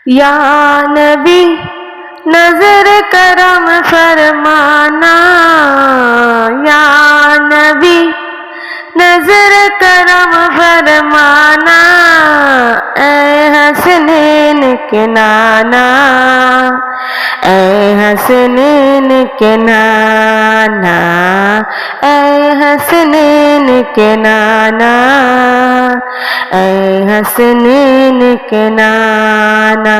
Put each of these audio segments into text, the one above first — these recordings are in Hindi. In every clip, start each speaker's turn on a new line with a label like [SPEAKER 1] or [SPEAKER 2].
[SPEAKER 1] या नबी नजर करम फरमाना, या नबी नजर करम फरमाना, ऐ हसनैन के नाना, ऐ हसनैन के नाना, ऐ हसनैन के नाना, ऐ हसनैन के नाना।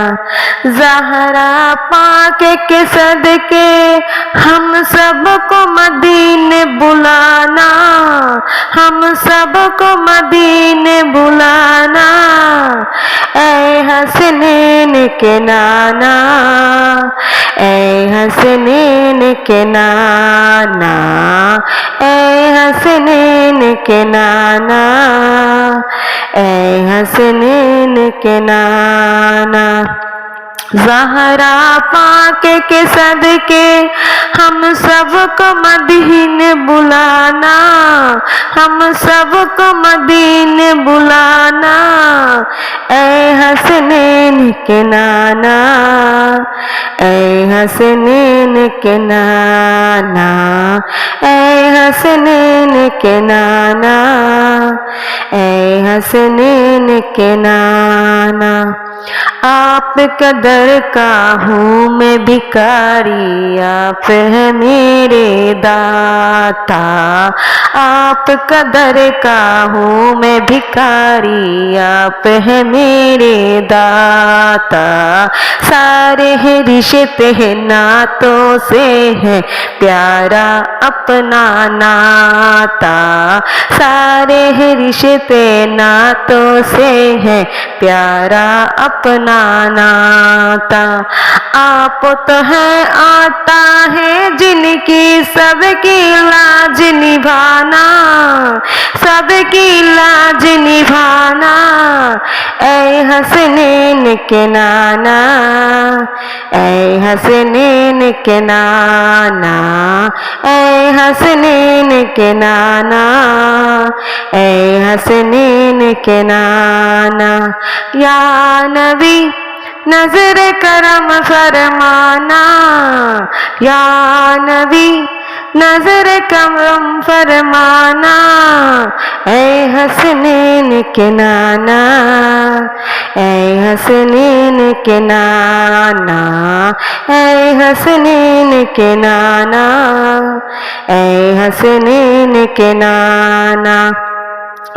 [SPEAKER 1] ज़हरा पाक के सदके हम सबको मदीने बुलाना, हम सबको मदीने बुलाना, ऐ हसनैन के नाना, ऐ हसनैन के नाना, ऐ हसनैन के नाना, ऐ हसनैन के नाना। ज़हरा पाक के सदके हम सबको मदीने बुलाना, हम सबको मदीने बुलाना, ऐ हसनैन के नाना, ऐ हसनैन के नाना, ऐ हसनैन के नाना, ऐ हसनैन के नाना। आप कदर का हूँ मैं भिखारी, आप है मेरे दाता, आप कदर का हूँ मैं भिखारी, आप है मेरे दाता। सारे हैं रिश्ते हैं नातों से है प्यारा अपना नाता, सारे हैं रिश्ते नातों से है प्यारा अपना नाता। आप तो है आता है जिनकी सबकी लाज निभाना, सबकी लाज निभाना, ऐ हसनैन के नाना, ऐ हसनैन के नाना, ऐ हसनैन के नाना, ऐ हसनैन के नाना। या नबी नजर करम फरमाना, या नबी नजर करम फरमाना, ऐ हसनैन के नाना, ऐ हसनैन के नाना, ऐ हसनैन के नाना, ऐ हसनैन के नाना।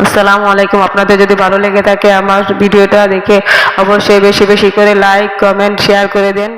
[SPEAKER 1] আসসালামু আলাইকুম। আপনাদের যদি ভালো লেগে থাকে আমার ভিডিওটা দেখে অবশ্যই বেশি বেশি করে লাইক, কমেন্ট, শেয়ার করে দেন।